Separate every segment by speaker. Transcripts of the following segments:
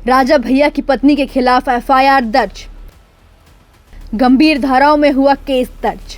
Speaker 1: राजा भैया की पत्नी के खिलाफ एफआईआर दर्ज, गंभीर धाराओं में हुआ केस दर्ज।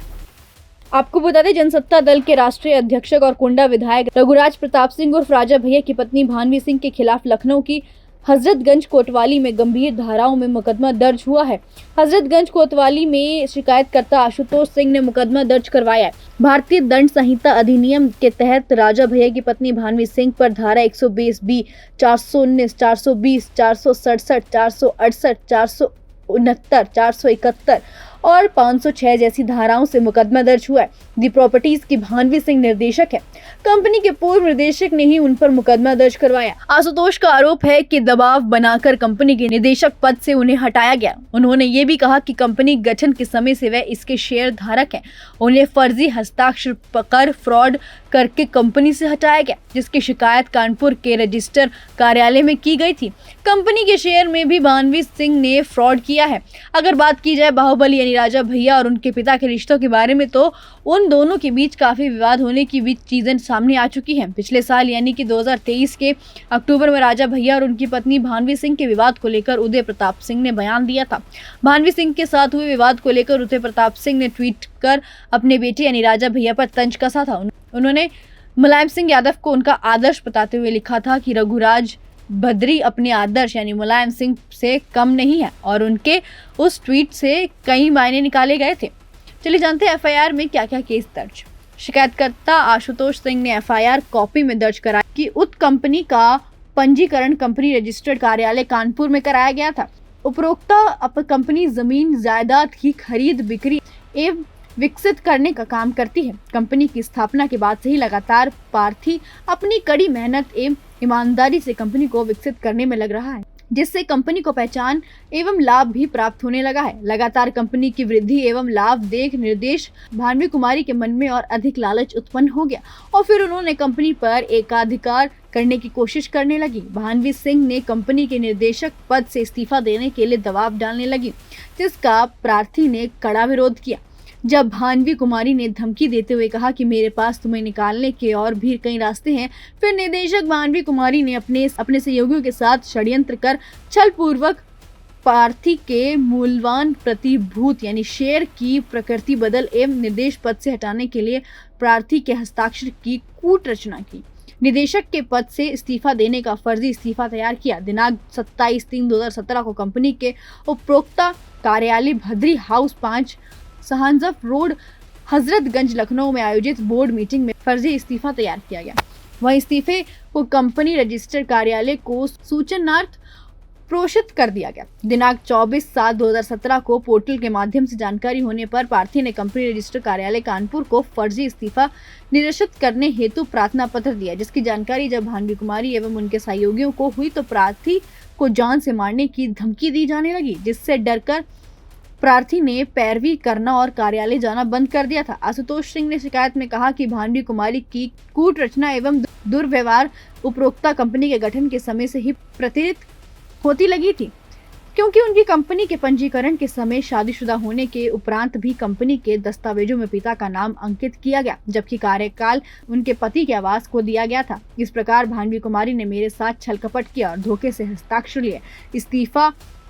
Speaker 1: आपको बता दें, जनसत्ता दल के राष्ट्रीय अध्यक्ष और कुंडा विधायक रघुराज प्रताप सिंह उर्फ राजा भैया की पत्नी भानवी सिंह के खिलाफ लखनऊ की हजरतगंज कोतवाली में गंभीर धाराओं में मुकदमा दर्ज हुआ है। हजरतगंज कोतवाली में शिकायतकर्ता आशुतोष सिंह ने मुकदमा दर्ज करवाया है। भारतीय दंड संहिता अधिनियम के तहत राजा भैया की पत्नी भानवी सिंह पर धारा 120B, 419, 420, 467, 468, 469, 471 और 506 जैसी धाराओं से मुकदमा दर्ज हुआ है। दी प्रॉपर्टीज की भानवी सिंह निर्देशक है। कंपनी के पूर्व निदेशक ने ही उन पर मुकदमा दर्ज करवाया। आशुतोष का आरोप है कि दबाव बनाकर कंपनी के निदेशक पद से उन्हें हटाया गया। उन्होंने ये भी कहा कि कंपनी गठन के समय से वह इसके शेयर धारक हैं। उन्हें फर्जी हस्ताक्षर कर फ्रॉड करके कंपनी से हटाया गया, जिसकी शिकायत कानपुर के रजिस्टर कार्यालय में की गई थी। कंपनी के शेयर में भी भानवी सिंह ने फ्रॉड किया है। अगर बात की जाए बाहुबली यानी राजा भैया और उनके पिता के रिश्तों के बारे में, तो उन दोनों के बीच काफी विवाद होने की भी चीजें सामने आ चुकी हैं। पिछले साल यानी कि 2023 के अक्टूबर में राजा भैया और उनकी पत्नी भानवी सिंह के विवाद को लेकर उदय प्रताप सिंह ने बयान दिया था। भानवी सिंह के साथ हुए विवाद को लेकर उदय प्रताप सिंह ने ट्वीट कर अपने बेटे यानी राजा भैया पर तंज कसा था। उन्होंने मुलायम सिंह यादव को उनका आदर्श बताते हुए लिखा था कि रघुराज भद्री अपने आदर्श यानी मुलायम सिंह से कम नहीं है और उनके उस ट्वीट से कई मायने निकाले गए थे। चलिए जानते हैं एफआईआर में क्या क्या केस दर्ज। शिकायतकर्ता आशुतोष सिंह ने एफआईआर कॉपी में दर्ज कराया कि उक्त कंपनी का पंजीकरण कंपनी रजिस्टर्ड कार्यालय कानपुर में कराया गया था। उपरोक्त कंपनी जमीन जायदाद की खरीद बिक्री एवं विकसित करने का काम करती है। कंपनी की स्थापना के बाद से ही लगातार पार्थी अपनी कड़ी मेहनत एवं ईमानदारी से कंपनी को विकसित करने में लग रहा है, जिससे कंपनी को पहचान एवं लाभ भी प्राप्त होने लगा है। लगातार कंपनी की वृद्धि एवं लाभ देख निर्देश भानवी कुमारी के मन में और अधिक लालच उत्पन्न हो गया और फिर उन्होंने कंपनी पर एकाधिकार करने की कोशिश करने लगी। भानवी सिंह ने कंपनी के निर्देशक पद से इस्तीफा देने के लिए दबाव डालने लगी, जिसका प्रार्थी ने कड़ा विरोध किया। जब भानवी कुमारी ने धमकी देते हुए कहा कि मेरे पास तुम्हें निकालने के और भी कई रास्ते हैं, फिर निदेशक भानवी कुमारी ने अपने सहयोगियों के साथ षड्यंत्र कर छलपूर्वक प्रार्थी के मूल्यवान प्रतिभूत यानी शेयर की प्रकृति बदल एवं निर्देश पद से हटाने के लिए प्रार्थी के हस्ताक्षर की कूट रचना की। निदेशक के पद से इस्तीफा देने का फर्जी इस्तीफा तैयार किया। दिनांक 27/3/2017 को कंपनी के उपरोक्त कार्यालय भद्री हाउस 5 सहांजफ रोड हजरतगंज लखनऊ में आयोजित बोर्ड मीटिंग में फर्जी इस्तीफा तैयार किया गया। वहीं इस्तीफे को कंपनी रजिस्टर कार्यालय को सूचनार्थ प्रेषित कर दिया गया। दिनांक 24/7/2017 को पोर्टल के माध्यम से जानकारी होने पर प्रार्थी ने कंपनी रजिस्टर कार्यालय कानपुर को फर्जी इस्तीफा निरस्त करने हेतु प्रार्थना पत्र दिया, जिसकी जानकारी जब भानवी कुमारी एवं उनके सहयोगियों को हुई तो प्रार्थी को जान से मारने की धमकी दी जाने लगी, जिससे डरकर प्रार्थी ने पैरवी करना और कार्यालय जाना बंद कर दिया था। आशुतोष सिंह ने शिकायत में कहा कि भानवी कुमारी की कूट रचना एवं दुर्व्यवहार उपरोक्त कंपनी के गठन के समय से ही प्रतीत होती लगी थी, क्योंकि उनकी कंपनी के पंजीकरण के समय शादीशुदा होने के उपरांत भी कंपनी के दस्तावेजों में पिता का नाम अंकित किया गया, जबकि कार्यकाल उनके पति के आवास को दिया गया था। इस प्रकार भानवी कुमारी ने मेरे साथ छलकपट किया और धोखे से हस्ताक्षर लिए। इस्तीफा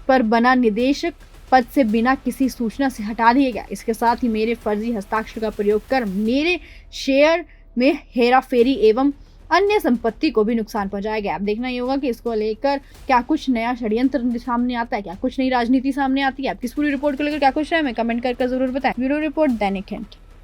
Speaker 1: पर बना निदेशक पद से बिना किसी सूचना से हटा दिया गया। इसके साथ ही मेरे फर्जी हस्ताक्षर का प्रयोग कर मेरे शेयर में हेराफेरी एवं अन्य संपत्ति को भी नुकसान पहुंचाया गया। अब देखना ये होगा कि इसको लेकर क्या कुछ नया षड्यंत्र सामने आता है, क्या कुछ नई राजनीति सामने आती है। आपकी इस पूरी रिपोर्ट को लेकर क्या कुछ है, हमें कमेंट करके जरूर बताएं। ब्यूरो रिपोर्ट, दैनिक हिंट।